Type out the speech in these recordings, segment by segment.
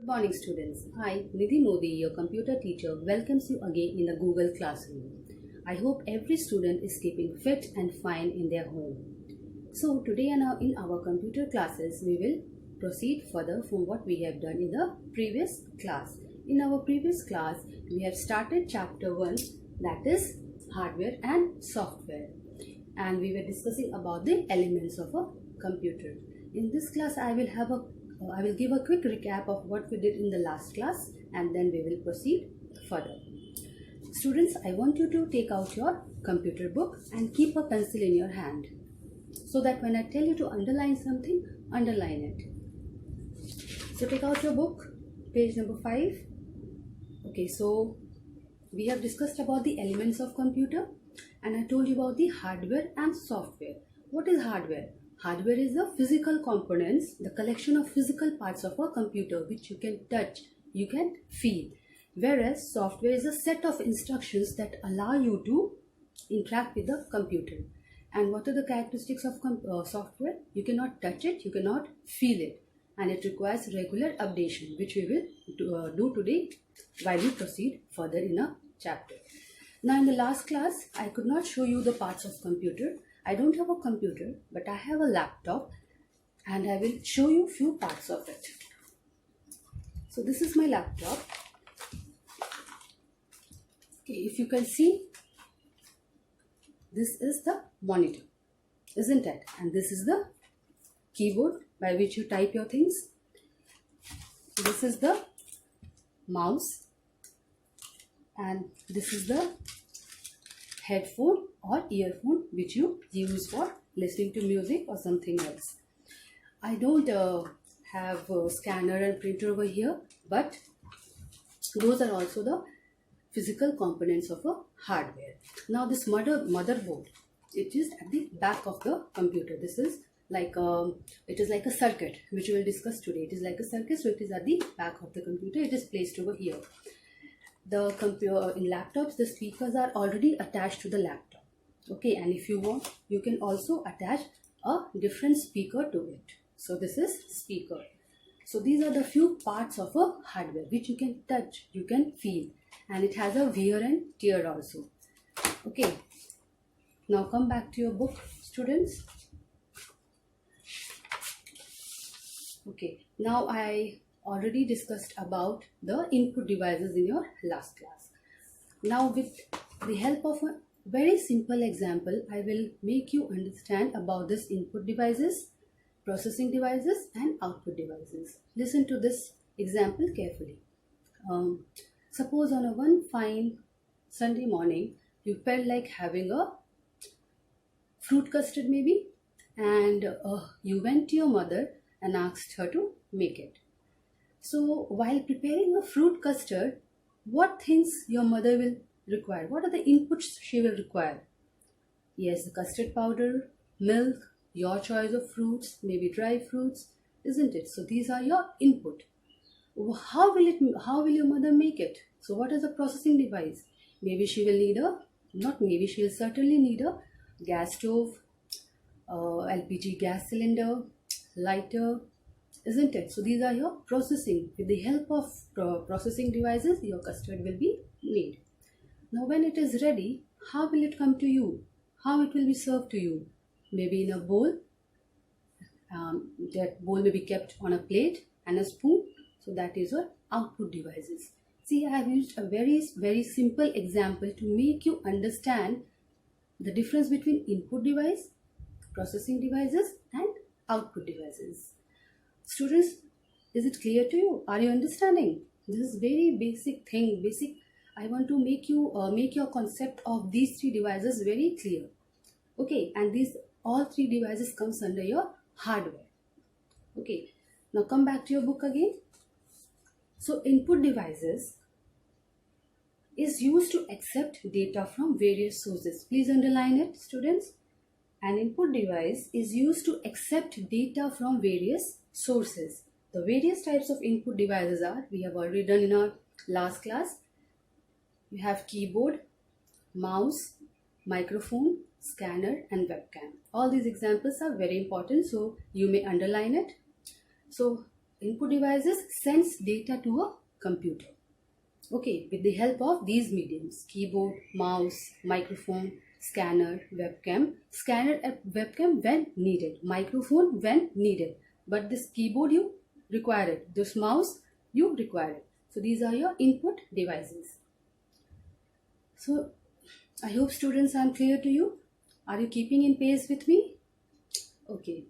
Good morning, students. I, Nidhi Modi, your computer teacher, welcomes you again in the Google Classroom. I hope every student is keeping fit and fine in their home. So, today in our computer classes, we will proceed further from what we have done in the previous class. In our previous class, we have started chapter 1, that is hardware and software. And we were discussing about the elements of a computer. In this class, I will give a quick recap of what we did in the last class, and then we will proceed further. Students, I want you to take out your computer book and keep a pencil in your hand, so that when I tell you to underline something, underline it. So take out your book, page number 5. Okay, so we have discussed about the elements of computer, and I told you about the hardware and software. What is hardware? Hardware is the physical components, the collection of physical parts of a computer which you can touch, you can feel. Whereas software is a set of instructions that allow you to interact with the computer. And what are the characteristics of software? You cannot touch it, you cannot feel it, and it requires regular updation, which we will do today while we proceed further in a chapter. Now in the last class, I could not show you the parts of computer. I don't have a computer, but I have a laptop, and I will show you few parts of it. So this is my laptop. Okay, if you can see, this is the monitor, isn't it? And this is the keyboard by which you type your things. This is the mouse, and this is the headphone or earphone which you use for listening to music or something else. I don't have a scanner and printer over here, but those are also the physical components of a hardware. Now this motherboard, it is at the back of the computer. This is like it is like a circuit which we will discuss today. It is like a circuit, so it is at the back of the computer. It is placed over here. The computer in laptops, the speakers are already attached to the laptop. Okay, and if you want, you can also attach a different speaker to it. So this is speaker. So these are the few parts of a hardware which you can touch, you can feel, and it has a wear and tear also. Okay, now come back to your book, students. Okay, now I already discussed about the input devices in your last class. Now with the help of a very simple example, I will make you understand about this input devices, processing devices and output devices. Listen to this example carefully. Suppose on a one fine Sunday morning, you felt like having a fruit custard maybe, and you went to your mother and asked her to make it. So while preparing a fruit custard, what things your mother will require? What are the inputs she will require? Yes, the custard powder, milk, your choice of fruits, maybe dry fruits, isn't it? So these are your input. How will your mother make it? So what is the processing device? Maybe she will certainly need a gas stove, LPG gas cylinder, lighter, isn't it? So these are your processing. With the help of processing devices, your custard will be made. Now when it is ready, how will it come to you? How it will be served to you? Maybe in a bowl. That bowl may be kept on a plate and a spoon. So that is your output devices. See, I have used a very simple example to make you understand the difference between input device, processing devices and output devices. Students, is it clear to you? Are you understanding? This is very basic thing. I want to make your concept of these three devices very clear. Okay, and these all three devices comes under your hardware. Okay, now come back to your book again. So input devices is used to accept data from various sources. Please underline it, students. An input device is used to accept data from various sources. The various types of input devices are, we have already done in our last class. You have keyboard, mouse, microphone, scanner and webcam. All these examples are very important, so you may underline it. So input devices sends data to a computer. Okay, with the help of these mediums: keyboard, mouse, microphone, scanner, webcam. Scanner and webcam when needed, microphone when needed. But this keyboard you require it, this mouse you require it. So these are your input devices. So I hope students I'm clear to you. Are you keeping in pace with me? Okay.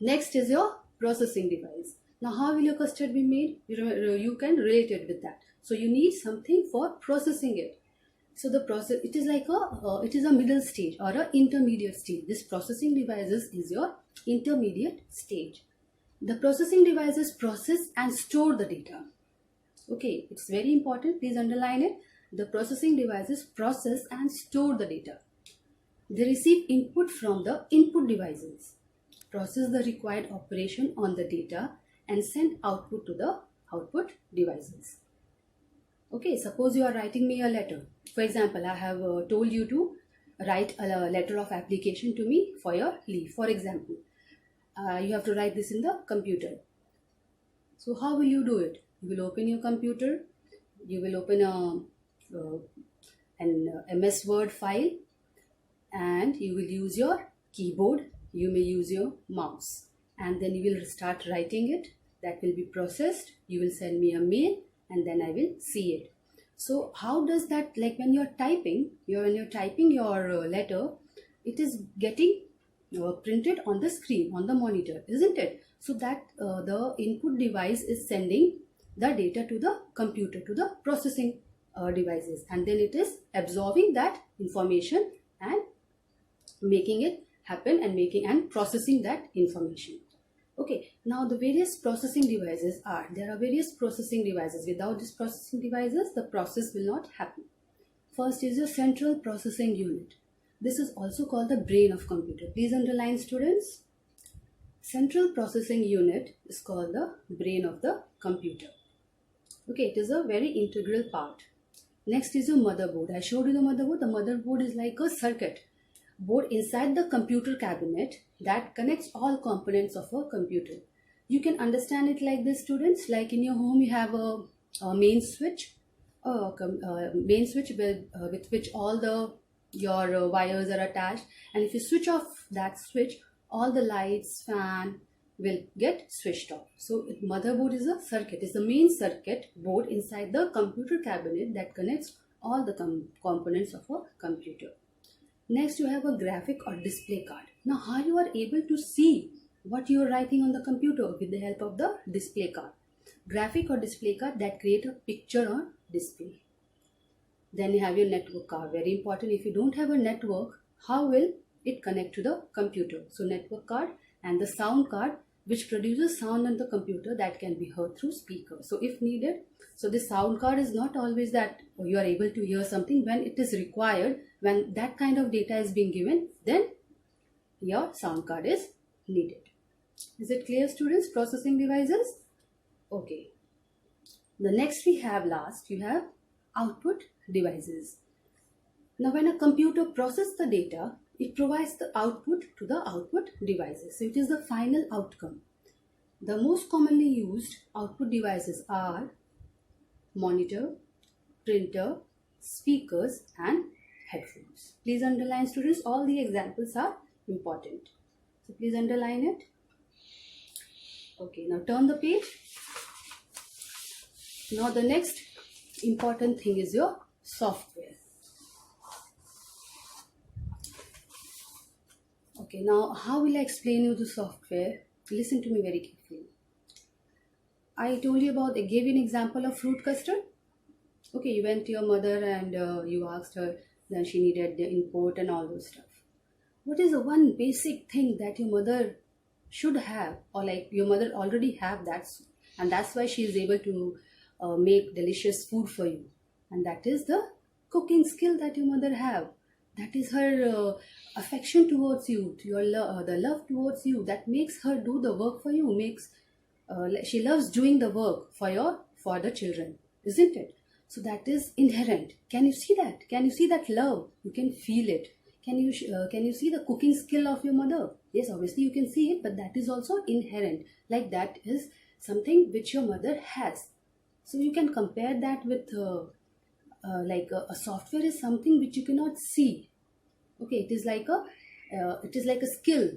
Next is your processing device. Now how will your custard be made? You can relate it with that. So you need something for processing it. So the process, it is like a middle stage or an intermediate stage. This processing devices is your intermediate stage. The processing devices process and store the data. Okay, it's very important. Please underline it. The processing devices process and store the data. They receive input from the input devices, process the required operation on the data, and send output to the output devices. Okay, suppose you are writing me a letter. For example, I have told you to write a letter of application to me for your leave. For example, you have to write this in the computer. So how will you do it? You will open your computer, you will open an MS Word file, and you will use your keyboard, you may use your mouse, and then you will start writing it. That will be processed. You will send me a mail, and then I will see it. So how does that, like when you're typing your letter, it is getting printed on the screen, on the monitor, isn't it? So that the input device is sending the data to the computer, to the processing devices, and then it is absorbing that information and making it happen and processing that information. Okay, now the various processing devices there are various processing devices. Without these processing devices, the process will not happen. First is your central processing unit. This is also called the brain of computer. Please underline, students. Central processing unit is called the brain of the computer. Okay, it is a very integral part. Next is your motherboard. I showed you the motherboard. The motherboard is like a circuit board inside the computer cabinet that connects all components of a computer. You can understand it like this, students. Like in your home, you have a main switch, with which all your wires are attached. And if you switch off that switch, all the lights, fan will get switched off. So motherboard is a circuit. It's the main circuit board inside the computer cabinet that connects all the components of a computer. Next, you have a graphic or display card. Now, how you are able to see what you are writing on the computer? With the help of the display card. Graphic or display card that create a picture on display. Then you have your network card. Very important. If you don't have a network, how will it connect to the computer? So network card and the sound card, which produces sound on the computer that can be heard through speakers. So if needed, so the sound card is not always that you are able to hear something. When it is required, when that kind of data is being given, then your sound card is needed. Is it clear, students? Processing devices. Okay. The next we have last, you have output devices. Now when a computer processes the data, it provides the output to the output devices. So it is the final outcome. The most commonly used output devices are monitor, printer, speakers, and headphones. Please underline, students. All the examples are important. So please underline it. Okay, now turn the page. Now the next important thing is your software. Okay, now how will I explain you the software? Listen to me very carefully. I told you I gave you an example of fruit custard. Okay, you went to your mother and you asked her, then she needed the input and all those stuff. What is the one basic thing that your mother should have, or like your mother already have that, and that's why she is able to make delicious food for you, and that is the cooking skill that your mother have. That is her affection towards you, the love towards you that makes her do the work for you. She loves doing the work for the children, isn't it? So that is inherent. Can you see that? Can you see that love? You can feel it. Can you see the cooking skill of your mother? Yes, obviously you can see it, but that is also inherent. Like that is something which your mother has. So you can compare that with like a software is something which you cannot see. Okay, it is like a skill.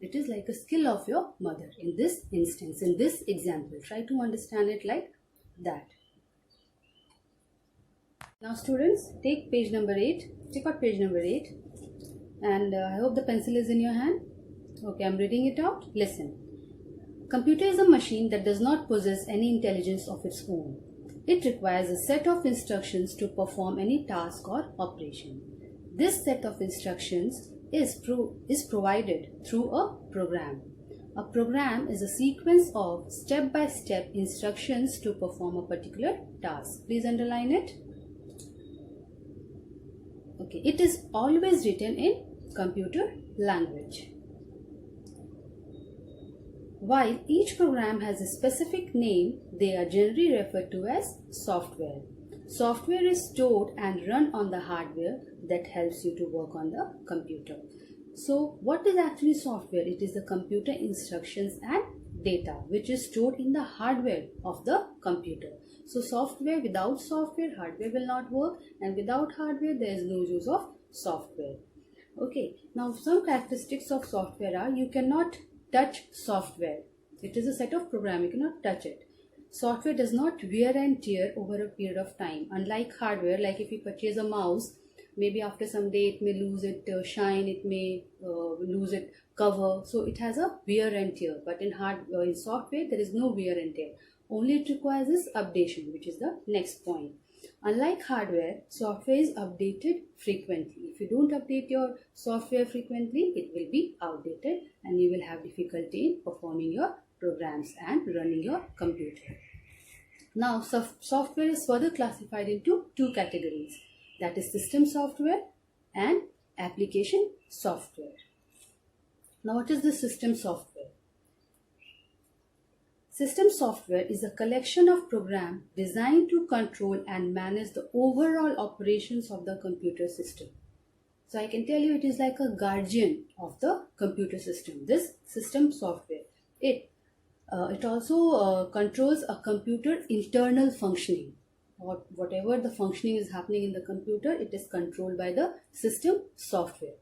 It is like a skill of your mother in this instance, in this example. Try to understand it like that. Now students, take page number 8. Take out page number 8. And I hope the pencil is in your hand. Okay, I'm reading it out. Listen. Computer is a machine that does not possess any intelligence of its own. It requires a set of instructions to perform any task or operation. This set of instructions is provided through a program. A program is a sequence of step-by-step instructions to perform a particular task. Please underline it. Okay, it is always written in computer language. While each program has a specific name, they are generally referred to as software. Software is stored and run on the hardware that helps you to work on the computer. So what is actually software? It is the computer instructions and data which is stored in the hardware of the computer. So software, without software, hardware will not work, and without hardware there is no use of software. Okay, now some characteristics of software are: you cannot touch software. It is a set of program, you cannot touch it. Software does not wear and tear over a period of time. Unlike hardware, like if you purchase a mouse, maybe after some day it may lose its shine, it may lose its cover. So it has a wear and tear. But in software, there is no wear and tear. Only it requires is updation, which is the next point. Unlike hardware, software is updated frequently. If you don't update your software frequently, it will be outdated and you will have difficulty in performing your programs and running your computer. Now, software is further classified into two categories, that is system software and application software. Now, what is the system software? System software is a collection of programs designed to control and manage the overall operations of the computer system. So I can tell you it is like a guardian of the computer system, this system software. It also controls a computer internal functioning. Or whatever the functioning is happening in the computer, it is controlled by the system software.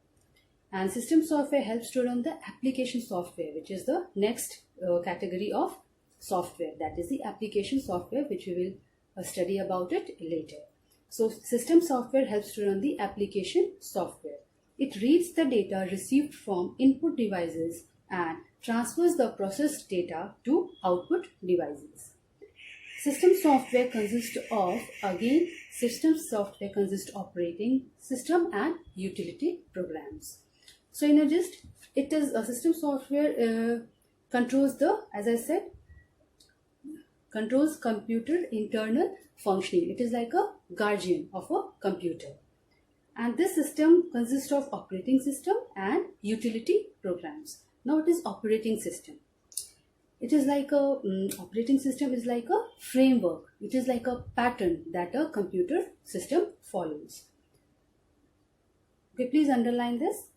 And system software helps to run the application software, which is the next category of software. That is the application software, which we will study about it later. So system software helps to run the application software. It reads the data received from input devices and transfers the processed data to output devices. System software consists of, again, operating system and utility programs. So in a gist, it is a system software controls the, as I said, controls computer internal functioning. It is like a guardian of a computer. And this system consists of operating system and utility programs. Now it is operating system. It is like operating system is like a framework. It is like a pattern that a computer system follows. Okay, please underline this.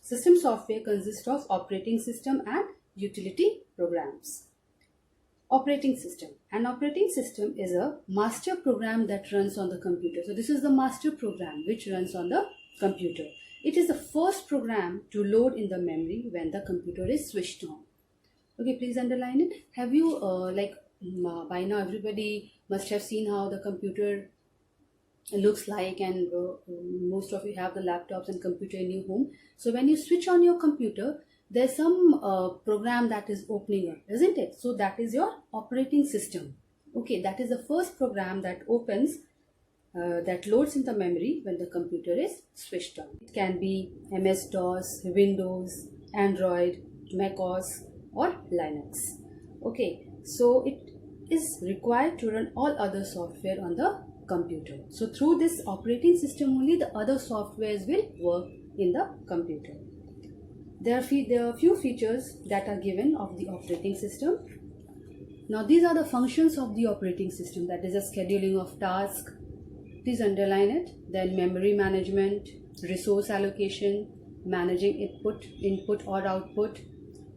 System software consists of operating system and utility programs. Operating system. An operating system is a master program that runs on the computer. So this is the master program which runs on the computer. It is the first program to load in the memory when the computer is switched on. Okay, please underline it. Have you by now everybody must have seen how the computer looks like, and most of you have the laptops and computer in your home. So when you switch on your computer, there's some program that is opening up, isn't it? So that is your operating system. Okay, that is the first program that opens, that loads in the memory when the computer is switched on. It can be MS-DOS, Windows, Android, macOS or Linux. Okay, so it is required to run all other software on the computer. So through this operating system only the other softwares will work in the computer. There are few features that are given of the operating system. Now these are the functions of the operating system, that is the scheduling of tasks. Please underline it. Then memory management, resource allocation, managing input or output,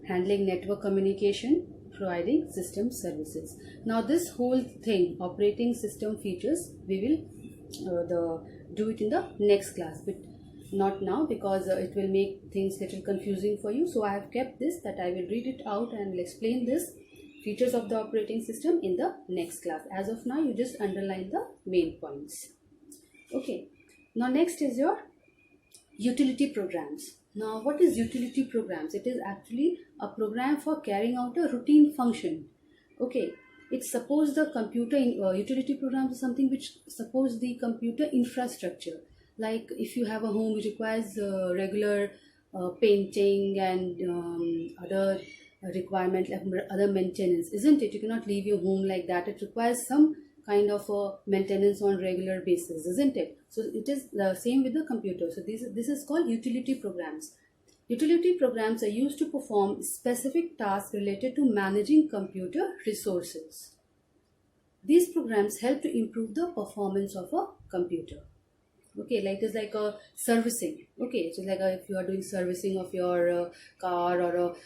handling network communication, providing system services. Now this whole thing, operating system features, we will do it in the next class, but not now, because it will make things little confusing for you. So I have kept this, that I will read it out and will explain this features of the operating system in the next class. As of now, you just underline the main points. Okay, now next is your utility programs. Now what is utility programs? It is actually a program for carrying out a routine function. Okay, it supports the computer utility programs is something which supports the computer infrastructure. Like if you have a home which requires regular painting and other requirement, like other maintenance, isn't it? You cannot leave your home like that. It requires some kind of maintenance on regular basis, isn't it? So it is the same with the computer. So this is called utility programs. Utility programs are used to perform specific tasks related to managing computer resources. These programs help to improve the performance of a computer. Okay, like it's like a servicing. Okay, so like if you are doing servicing of your car or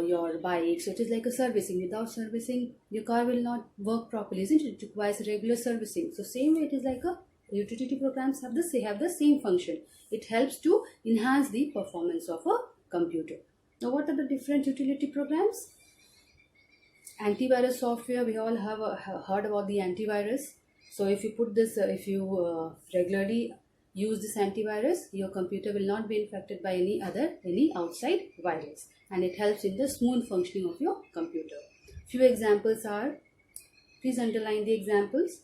your bike, so it is like a servicing. Without servicing, your car will not work properly, isn't it? It requires regular servicing. So same way, it is like a utility programs have the same function. It helps to enhance the performance of a computer. Now, what are the different utility programs? Antivirus software. We all have heard about the antivirus. So if you put this, if you regularly use this antivirus, your computer will not be infected by any outside virus, and it helps in the smooth functioning of your computer. Few examples are, please underline the examples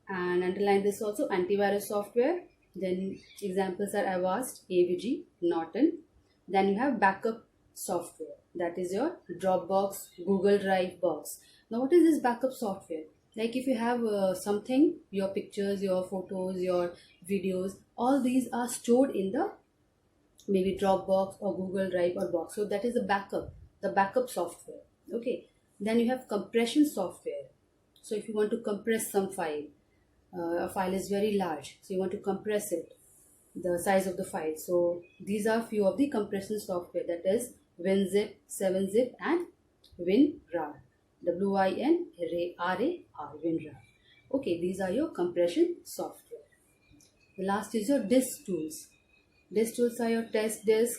and underline this also, antivirus software. Then examples are Avast, AVG, Norton. Then you have backup software, that is your Dropbox, Google Drive box. Now what is this backup software? Like if you have something, your pictures, your photos, your videos, all these are stored in the maybe Dropbox or Google Drive or box. So that is the backup software. Okay. Then you have compression software. So if you want to compress some file, a file is very large, so you want to compress it, the size of the file. So these are few of the compression software, that is WinZip, 7-Zip and WinRAR. WinRAR, WinRAR. Okay, these are your compression software. The last is your disk tools. Disk tools are your test disk,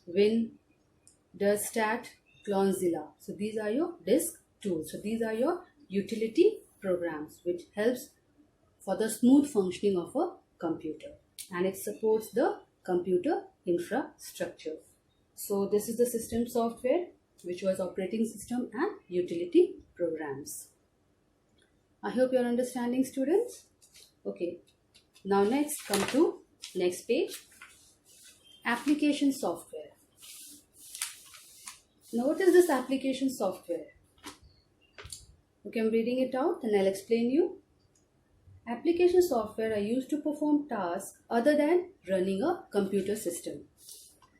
WinDustStat, Clonezilla. So these are your disk tools. So these are your utility programs which helps for the smooth functioning of a computer, and it supports the computer infrastructure. So this is the system software, which was operating system and utility programs. I hope you are understanding, students. Okay, now next come to next page, application software. Now what is this application software? Okay, I'm reading it out and I'll explain you. Application software are used to perform tasks other than running a computer system.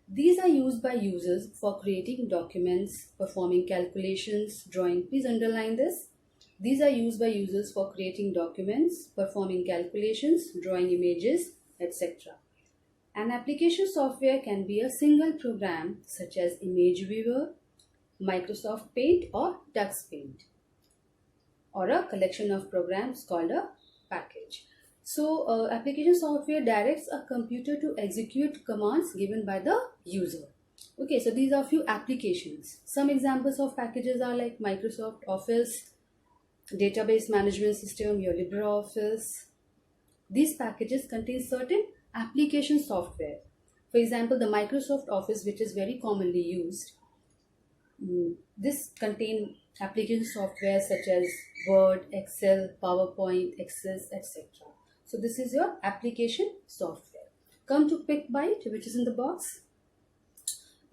These are used by users for creating documents, performing calculations, drawing. Please underline this. These are used by users for creating documents, performing calculations, drawing images, etc. An application software can be a single program such as ImageWeaver, Microsoft Paint or TuxPaint, or a collection of programs called a package. So application software directs a computer to execute commands given by the user. Okay, so these are few applications. Some examples of packages are like Microsoft Office, Database Management System, your LibreOffice. These packages contain certain application software. For example, the Microsoft Office, which is very commonly used, this contains application software such as Word, Excel, PowerPoint, Access, etc. So this is your application software. Come to PickByte, which is in the box.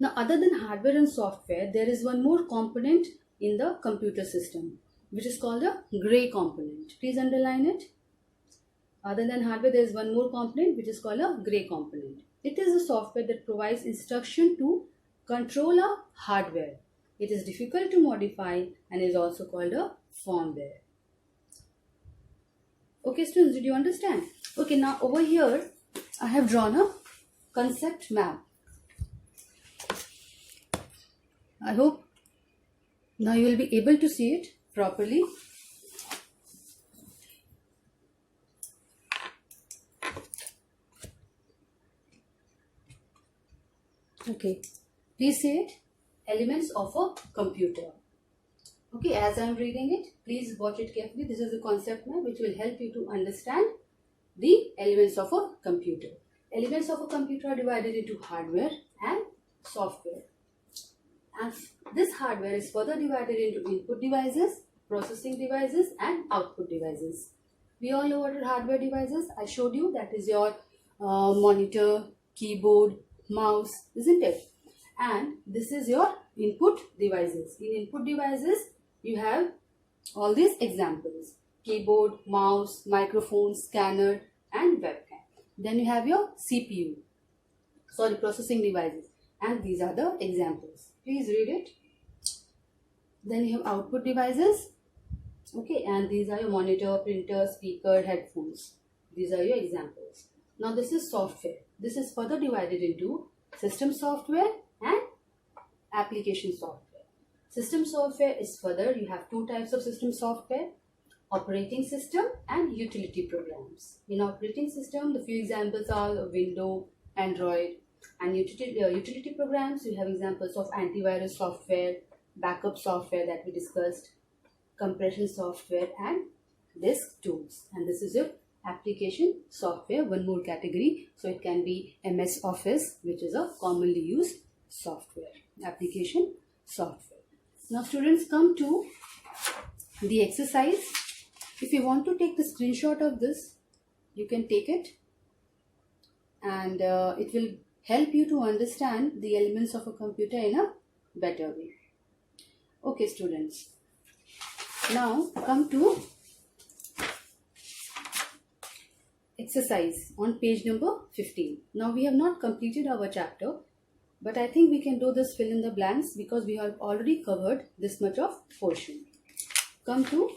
Now, other than hardware and software, there is one more component in the computer system, which is called a gray component. Please underline it. Other than hardware, there is one more component which is called a gray component. It is a software that provides instruction to control a hardware. It is difficult to modify and is also called a firmware. Okay, students, did you understand? Okay, now over here, I have drawn a concept map. I hope Now you will be able to see it properly. Okay, please say it. Elements of a computer. Okay, as I am reading it, please watch it carefully. This is the concept map which will help you to understand the elements of a computer. Elements of a computer are divided into hardware and software. And this hardware is further divided into input devices, processing devices and output devices. We all know what are hardware devices. I showed you that is your monitor, keyboard, mouse, isn't it? And this is your input devices. In input devices, you have all these examples: keyboard, mouse, microphone, scanner and webcam. Then you have your CPU, processing devices, and these are the examples. Please read it. Then you have output devices. Okay, and these are your monitor, printer, speaker, headphones. These are your examples. Now this is software. This is further divided into system software and application software. System software is further, you have two types of system software: operating system and utility programs. In operating system, the few examples are Windows, Android, and utility programs. You have examples of antivirus software, backup software that we discussed, compression software and disk tools. And this is your application software, one more category. So it can be MS Office, which is a commonly used software, application software. Now students, come to the exercise. If you want to take the screenshot of this, you can take it, and it will help you to understand the elements of a computer in a better way. Okay students, now come to exercise on page number 15. Now we have not completed our chapter, but I think we can do this fill in the blanks because we have already covered this much of portion. Come to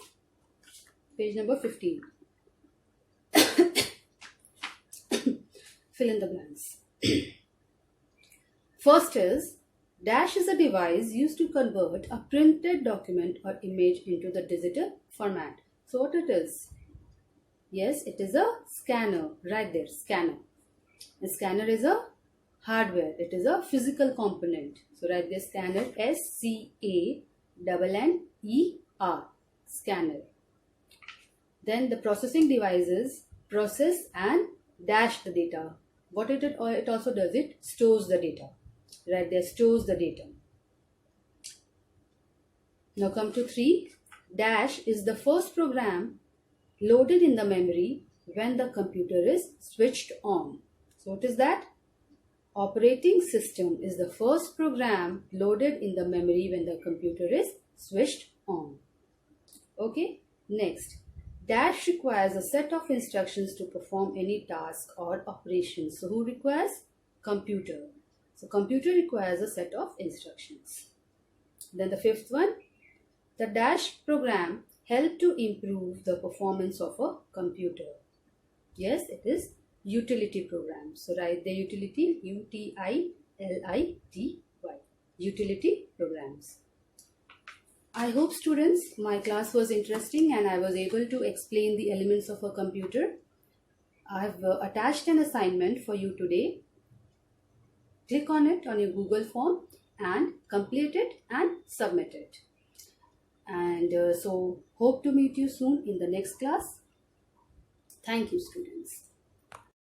page number 15. Fill in the blanks. First is, dash is a device used to convert a printed document or image into the digital format. So what it is? Yes, it is a scanner. Right there, scanner. A scanner is a hardware. It is a physical component. So write there, scanner, S-C-A-N-N-E-R, scanner. Then the processing devices process and dash the data. What it also does, it stores the data. Right there, stores the data. Now come to 3. Dash is the first program loaded in the memory when the computer is switched on. So what is that? Operating system is the first program loaded in the memory when the computer is switched on. Okay, next. Dash requires a set of instructions to perform any task or operation. So who requires? Computer. So computer requires a set of instructions. Then the 5th one, the dash program help to improve the performance of a computer. Yes, it is utility program. So write the utility, U-T-I-L-I-T-Y, utility programs. I hope students, my class was interesting and I was able to explain the elements of a computer. I have attached an assignment for you today. Click on it on your Google form and complete it and submit it. And so hope to meet you soon in the next class. Thank you students.